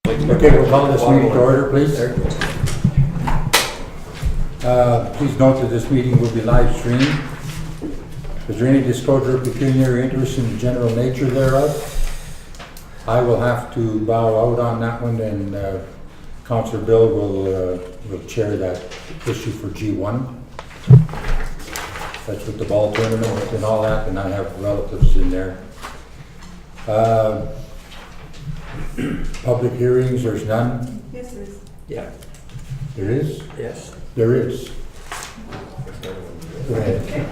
Okay, we'll call this meeting to order, please. Please note that this meeting will be live streamed. Is there any disclosure of pecuniary interest in the general nature thereof? I will have to bow out on that one, and Councillor Bill will chair that issue for G1. That's with the ball tournament and all that, and I have relatives in there. Public hearings, there's none? Yes, there is. Yeah. There is? Yes. There is. Go ahead. Okay.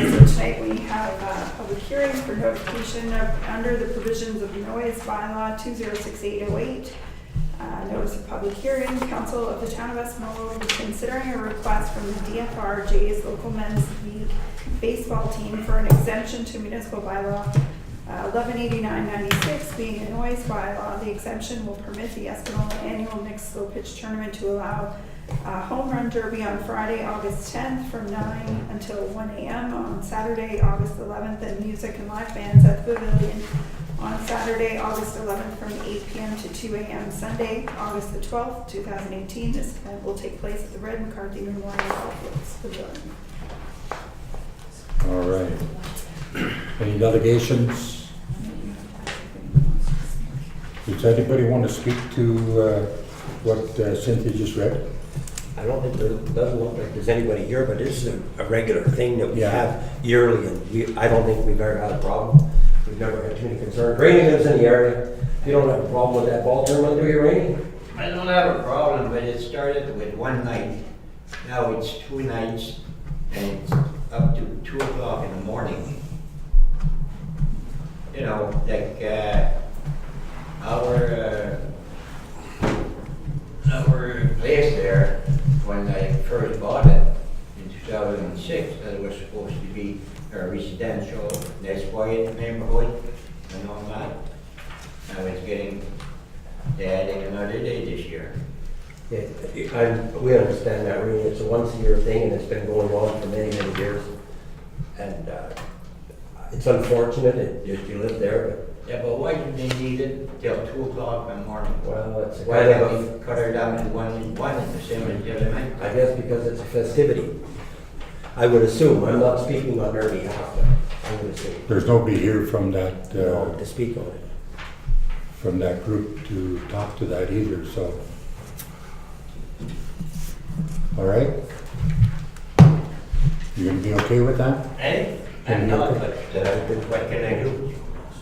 So tonight we have a public hearing for notification of, under the provisions of noise bylaw 206808. Notice of public hearing, Council of the Town of Westmount will be considering a request from the DFR-J's local men's league baseball team for an exemption to municipal bylaw 1189-96, being a noise bylaw. The exemption will permit the Espanola annual mixed slow pitch tournament to allow home run derby on Friday, August 10th from 9 until 1 a.m. on Saturday, August 11th, and music and live bands at the Pavilion on Saturday, August 11th from 8 p.m. to 2 a.m. Sunday, August the 12th, 2018. This event will take place at the Red McCarthy Memorial Golf Pavilion. All right. Any delegations? Does anybody want to speak to what Cynthia just read? I don't think there doesn't look like there's anybody here, but this is a regular thing that we Yeah. have yearly, and I don't think we've ever had a problem. We've never had too many concerns. Rainey lives in the area. You don't have a problem with that ball tournament, do you, Rainey? I don't have a problem, but it started with one night. Now it's 2 nights, and it's up to 2 o'clock in the morning. You know, like, our place there, when I first bought it in 2006, that it was supposed to be a residential, nice quiet neighborhood and all that. Now it's getting, they're adding another day this year. Yeah, we understand that, Rainey. It's a once-a-year thing, and it's been going on for many, many years. And it's unfortunate that you live there, Yeah, but why do they need it till 2 o'clock in the morning? but, well, it's Why kind of don't we cut her down to one the same as the other night? I guess because it's a festivity. I would assume. I'm not speaking on their behalf, but I would assume. There's nobody here from that To speak on it. from that group to talk to that either. So, all right. You gonna be okay with that? Hey, I'm not, but what can I do?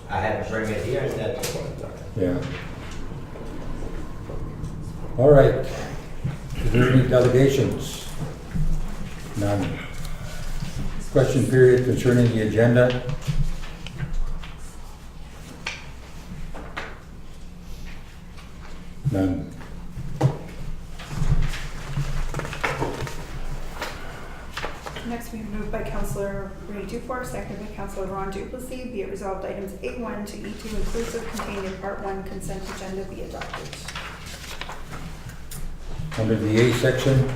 I had to bring it here and that's it. Yeah. All right. Is there any delegations? None. Question period concerning the agenda. None. Next, we have moved by Councillor Ray Dufour, seconded by Councillor Ron Duplessis. Be it resolved, items A1 to E2 inclusive contained in Part 1 consent agenda be adopted. Under the A section,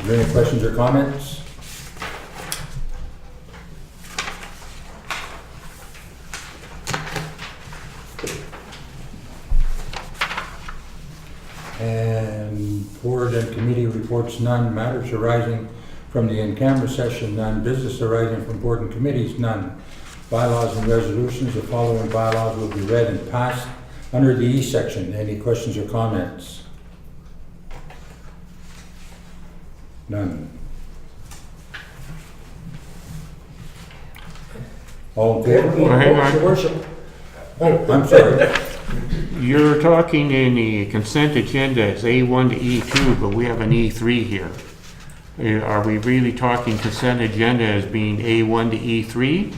is there any questions or comments? And board and committee reports none. Matters arising from the in-camera session none. Business arising from board and committees none. Bylaws and resolutions, the following bylaws will be read and passed. Under the E section, any questions or comments? None. All in favor? Well, hang on. Your worship. Oh, I'm sorry. You're talking in the consent agenda as A1 to E2, but we have an E3 here. Are we really talking consent agenda as being A1 to E3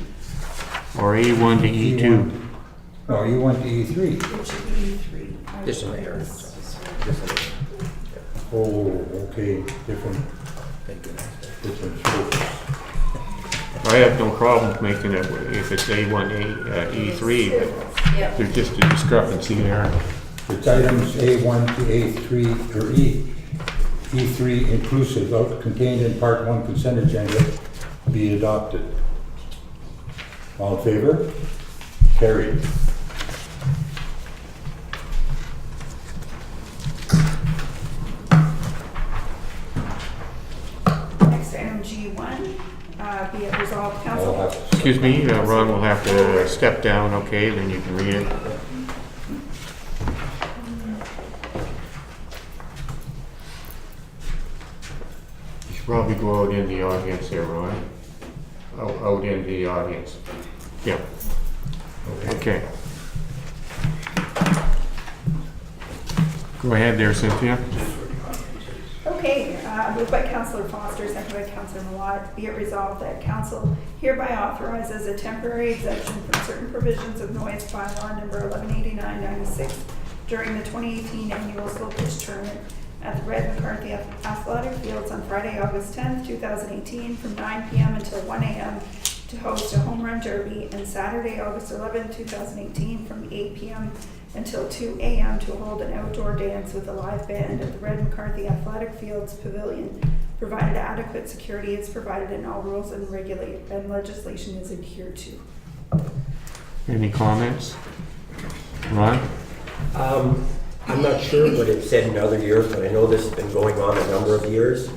or A1 to E2? No, you went to E3. It should be E3. This one here. Oh, okay, different strokes. I have no problem making it if it's A1 to E3, but there's just a discrepancy there. It's items A1 to A3, or E3 inclusive, contained in Part 1 consent agenda, be adopted. All in favor? Carried. excuse me, Ron will have to step down, okay, then you can read it. You should probably go out in the audience here, Ron. Out in the audience. Yeah, okay. Go ahead there, Cynthia. Okay, moved by Councillor Foster, seconded by Councillor Malat, be it resolved that council hereby authorizes a temporary exemption from certain provisions of noise bylaw number 1189-96 during the 2018 annual slow pitch tournament at the Red McCarthy Athletic Fields on Friday, August 10th, 2018, from 9 p.m. until 1 a.m. to host a home run derby, and Saturday, August 11th, 2018, from 8 p.m. until 2 a.m. to hold an outdoor dance with a live band at the Red McCarthy Athletic Fields Pavilion, provided adequate security is provided and all rules and legislation is adhered to. Any comments? Ron? I'm not sure what it said in other years, but I know this has been going on a number of years.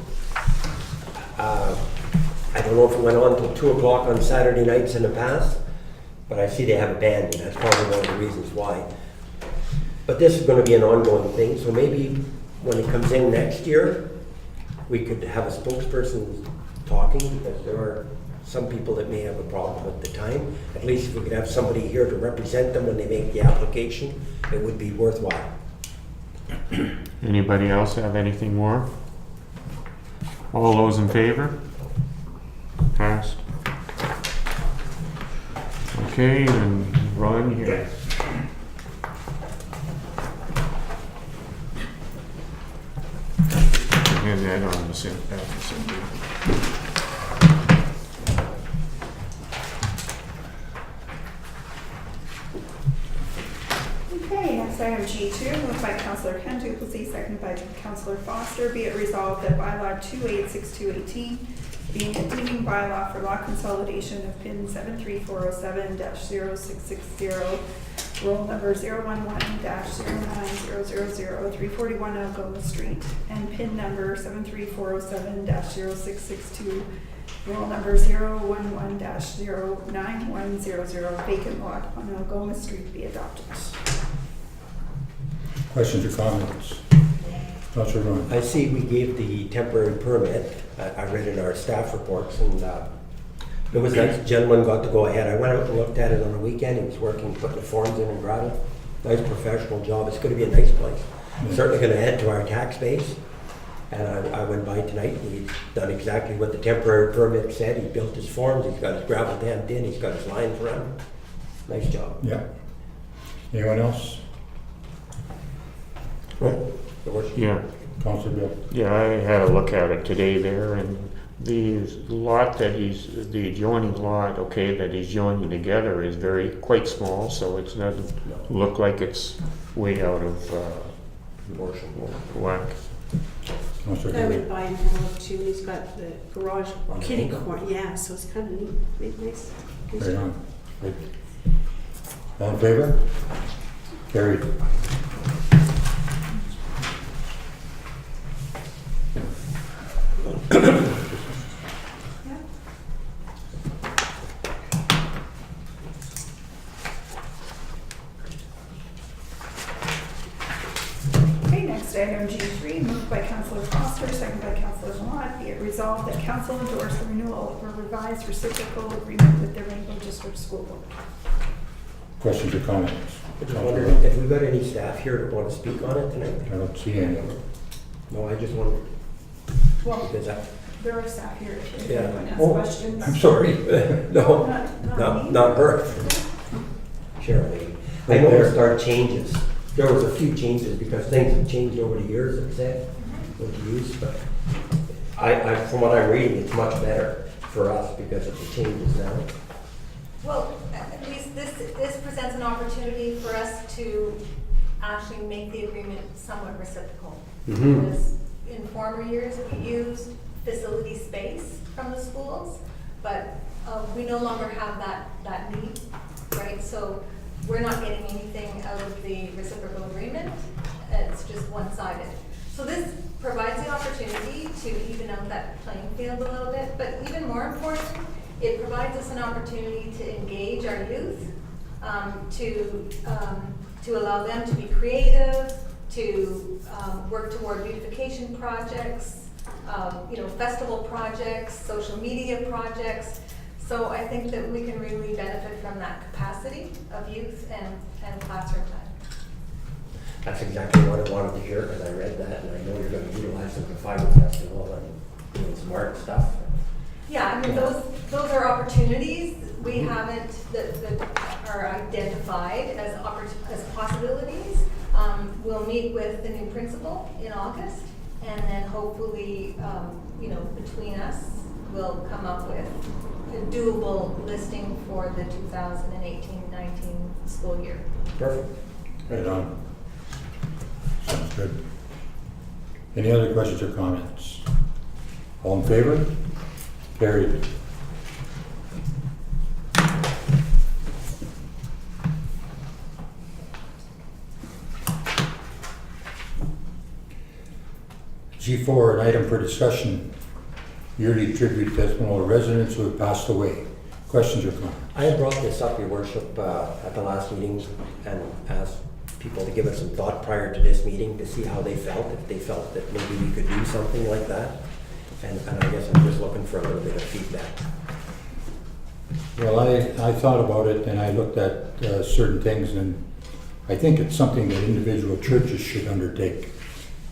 I don't know if it went on till 2 o'clock on Saturday nights in the past, but I see they have a band, and that's probably one of the reasons why. But this is gonna be an ongoing thing, so maybe when it comes in next year, we could have a spokesperson talking, because there are some people that may have a problem at the time. At least if we could have somebody here to represent them when they make the application, it would be worthwhile. Anybody else have anything more? All those in favor? Passed. Okay, and Ron here. Hand that on the Cynthia. Okay, next item G2, moved by Councillor Ken Duplessis, seconded by Councillor Foster, be it resolved that bylaw 286218, being a deeming bylaw for lot consolidation of pin 73407-0660, roll number 011-09000, 341 Algoma Street, and pin number 73407-0662, roll number 011-09100, vacant lot on Algoma Street be adopted. Questions or comments? Councillor Ron? I see we gave the temporary permit. I read in our staff reports, and it was nice. The gentleman got to go ahead. I went out and looked at it on the weekend. He was working, putting the forms in and gravel. Nice professional job. It's going to be a nice place. Certainly going to add to our tax base. And I went by tonight, and he's done exactly what the temporary permit said. He built his forms. He's got his gravel damped in. He's got his lines around. Nice job. Yeah. Anyone else? Your worship. Yeah, Councillor Bill? yeah, I had a look at it today there, and the lot that the adjoining lot, okay, that he's joining together is quite small, so it doesn't look like it's way out of whack. Councillor I Bill? went by and had a look too, and he's got the garage On the kitty angle. corner, yeah, so it's kind of neat, nice. Right on. Right. All in favor? Carried. Okay, next item G3, moved by Councillor Foster, seconded by Councillor Malat, be it resolved that council endorse the renewal of a revised reciprocal agreement with the Rainbow District School Board. Questions or comments? I just wondered if we got any staff here that want to speak on it tonight? I don't see any. No, I just wondered, Well, because there are staff here if Yeah. anyone has Oh, questions. I'm sorry. no, Not me. not her. Shirley. I noticed our changes. There was a few changes because things have changed over the years, it said, with the use, but from what I'm reading, it's much better for us because of the changes now. Well, at least this presents an opportunity for us to actually make the agreement somewhat reciprocal. Mhm. Because in former years, we used facility space from the schools, but we no longer have that need, right? So we're not getting anything out of the reciprocal agreement. It's just one-sided. So this provides the opportunity to even out that playing field a little bit, but even more important it provides us an opportunity to engage our youth, to allow them to be creative, to work toward beautification projects, festival projects, social media projects. So I think that we can really benefit from that capacity of youth and classroom time. That's exactly what I wanted to hear, because I read that, and I know you're gonna utilize them for Fire Festival and doing some art stuff. Yeah, I mean, those are opportunities we haven't, that are identified as possibilities. We'll meet with the new principal in August, and then hopefully, between us, we'll come up with a doable listing for the 2018-19 school year. Perfect. Right on. Sounds good. Any other questions or comments? All in favor? Carried. G4, an item for discussion, yearly tribute to Espanola residents who have passed away. Questions or comments? I had brought this up, Your Worship, at the last meeting and asked people to give it some thought prior to this meeting to see how they felt, if they felt that maybe we could do something like that. And I guess I'm just looking for a little bit of feedback. Well, I thought about it and I looked at certain things, and I think it's something that individual churches should undertake.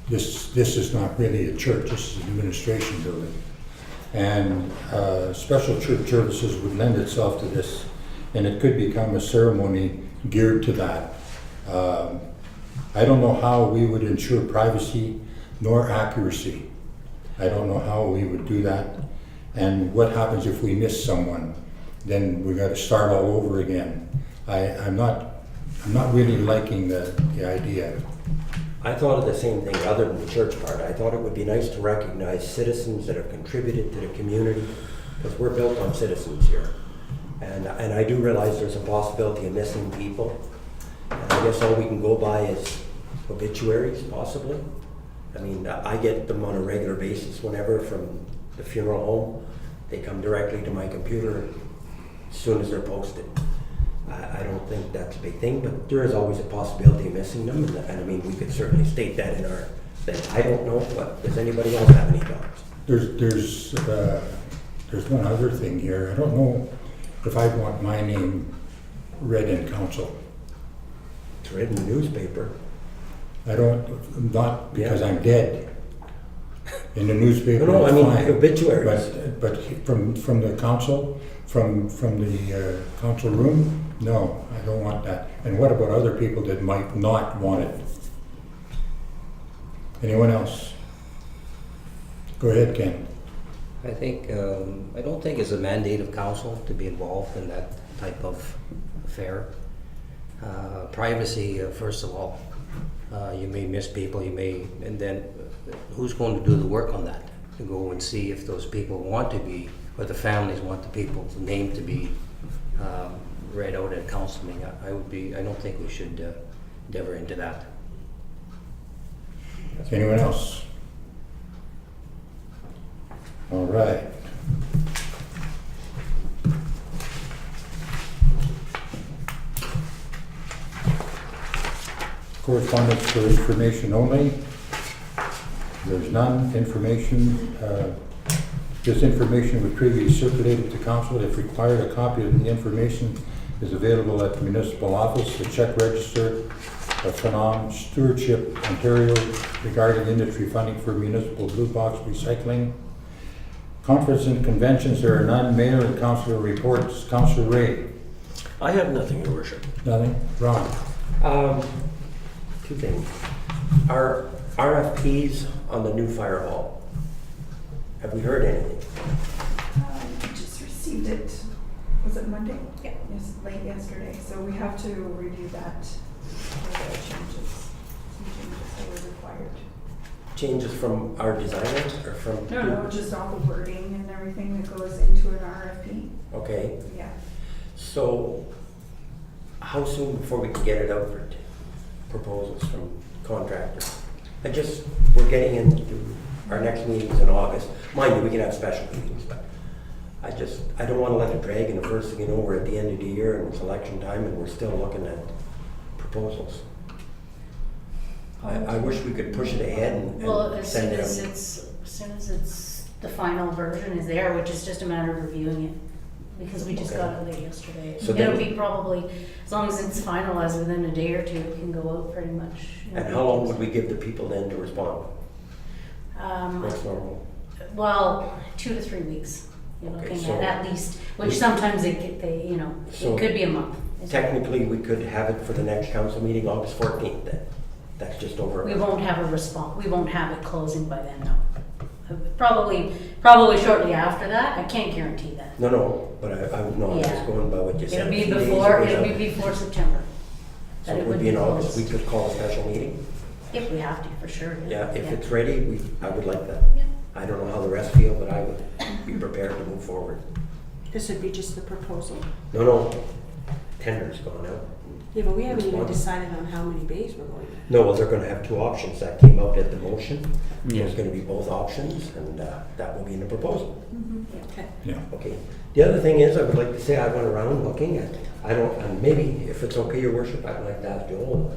This is not really a church, this is an administration building. And special church services would lend itself to this, and it could become a ceremony geared to that. I don't know how we would ensure privacy nor accuracy. I don't know how we would do that. And what happens if we miss someone? Then we got to start all over again. I'm not really liking the idea. I thought of the same thing other than the church part. I thought it would be nice to recognize citizens that have contributed to the community, because we're built on citizens here. And I do realize there's a possibility of missing people. And I guess all we can go by is obituaries, possibly. I mean, I get them on a regular basis whenever from the funeral home. They come directly to my computer as soon as they're posted. I don't think that's a big thing, but there is always a possibility of missing them. And I mean, we could certainly state that in our thing. I don't know, but does anybody else have any thoughts? There's one other thing here. I don't know if I want my name read in council. It's read in the newspaper. Not because I'm dead. In the newspaper, No, I it's mean fine. obituaries. But from the council, from the council room, no, I don't want that. And what about other people that might not want it? Anyone else? Go ahead, Ken. I think, I don't think it's a mandate of council to be involved in that type of affair. Privacy, first of all. You may miss people, and then who's going to do the work on that? To go and see if those people want to be, or the families want the people's name to be read out at council meeting. I don't think we should endeavor into that. Anyone else? All right. Correspondence for information only. There's none. Information, this information was previously circulated to council. If required, a copy of the information is available at the municipal office. The check register of Phenom Stewardship Ontario regarding industry funding for municipal blue box recycling. Conference and conventions, there are none. Mayor and councilor reports. Councilor Ray. I have nothing, Your Worship. Nothing? Ron? Two things. Our RFPs on the new fire hall. Have we heard anything? I just received it, was it Monday? Yeah. Yes, late yesterday, so we have to review that for the changes. Some changes that were required. Changes from our designers or from? No, just all the wording and everything that goes into an RFP. Okay, Yeah. so how soon before we can get it out for proposals from contractors? We're getting into our next meetings in August. Mind you, we can have special meetings, but I don't wanna let it drag, and the first thing you know, we're at the end of the year and it's election time and we're still looking at proposals. I wish we could push it ahead and Well, as soon send as it. it's, the final version is there, which is just a matter of reviewing it. Because we just Okay. got it late yesterday. So It'll then- be probably, as long as it's finalized within a day or two, it can go out pretty much. And how long would we give the people then to respond? Um, What's normal? well, 2 to 3 weeks, you're Okay, looking so at least, which we- sometimes they, So it could be a month. Technically, we could have it for the next council meeting, August 14th then. That's just over. We won't have a response, we won't have it closing by then, no. Probably shortly after that, I can't guarantee that. No, but I was Yeah. just going by what you said. It'll be a few days before, ago, it'll be so- before September. So that it would be in August, we closed. could call a special meeting? If we have to, for sure. Yeah, if it's ready, I would like that. Yeah. I don't know how the rest feel, but I would be prepared to move forward. This would be just the proposal. No, tender's gone out. Yeah, but we haven't even Response. decided on how many bays we're going to. No, well, they're gonna have two options, that came out at the motion. Yeah. There's gonna be both options, and that will be in the proposal. Okay. Yeah. Okay. The other thing is, I would like to say, I went around looking at, and maybe if it's okay, your worship, I'd like to ask Joel,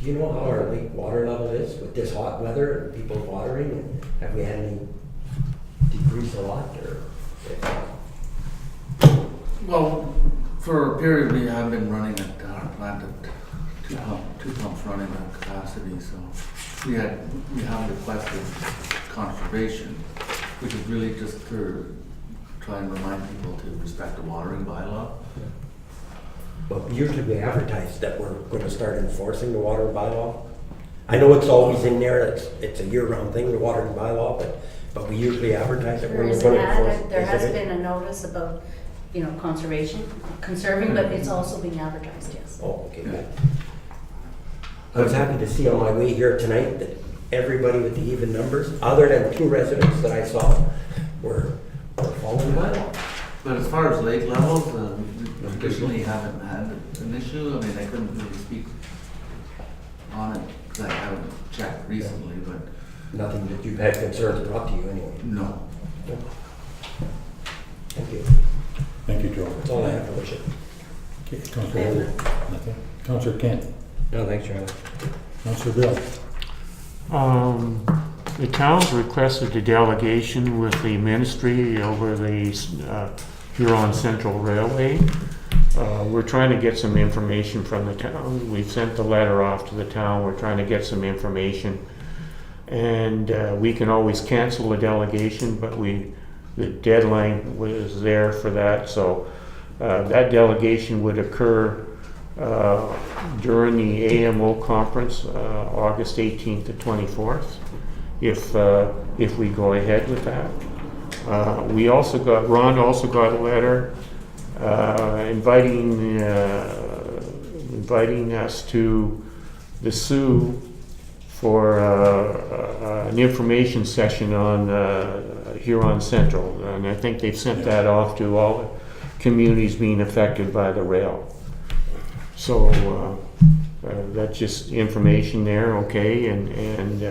do you know how our lake water level is with this hot weather and people watering? And have we had any decrease a lot, or? Well, for a period, we have been running at our plant at two pumps running at capacity, so we have requested conservation, which is really just to try and remind people to respect the watering bylaw. But usually we advertise that we're gonna start enforcing the water bylaw. I know it's always in there, it's a year-round thing, the watering bylaw, but we usually advertise that There we're is gonna an enforce. ad, there Is has it? been a notice about, conserving, but it's also being advertised, yes. Oh, okay, good. I was happy to see on my way here tonight that everybody with the even numbers, other than 2 residents that I saw, were following the bylaw. But as far as lake levels, we traditionally haven't had an issue. I mean, I couldn't really speak on it because I haven't checked recently, but Nothing that you've had concerns brought to you anyway. no. Thank you. Thank you, Joe. That's all I have, Your Worship. Okay, Councillor Heather? Nothing. Councillor Kent? No, thanks, Charlie. Councillor Bill? The town's requested a delegation with the ministry over the Huron Central Railway. We're trying to get some information from the town. We've sent the letter off to the town. We're trying to get some information. And we can always cancel a delegation, but the deadline was there for that. So that delegation would occur during the AMO conference, August 18th to 24th, if we go ahead with that. Ron also got a letter inviting us to the Sioux for an information session on Huron Central, and I think they've sent that off to all the communities being affected by the rail. So that's just information there, okay, and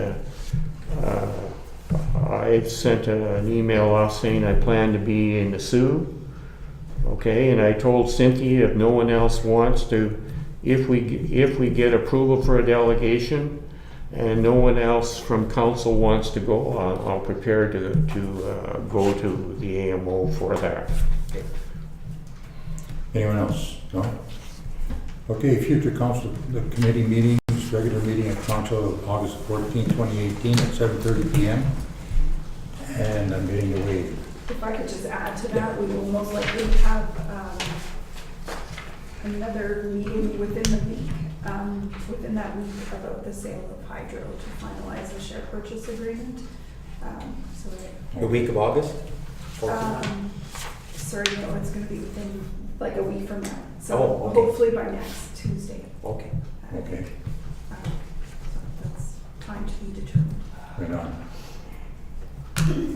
I've sent an email off saying I plan to be in the Sioux, okay, and I told Cynthia if no one else wants to, if we get approval for a delegation and no one else from council wants to go, I'll prepare to go to the AMO for that. Anyone else? No? Okay, future council, the committee meetings, regular meeting of council, August 14, 2018 at 7:30 PM. And I'm getting the waive. If I could just add to that, we will most likely have another meeting within the week, within that week about the sale of Hydro to finalize the share purchase agreement. So The week of August? 14th? sorry, no, it's gonna be within like a week from now. So Oh, okay. hopefully by next Tuesday. Okay. Okay, So that's time to be determined. right on.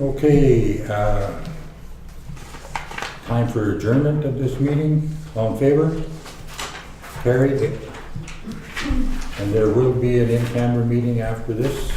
Okay, time for adjournment of this meeting. All in favor? Carried. And there will be an in-camera meeting after this.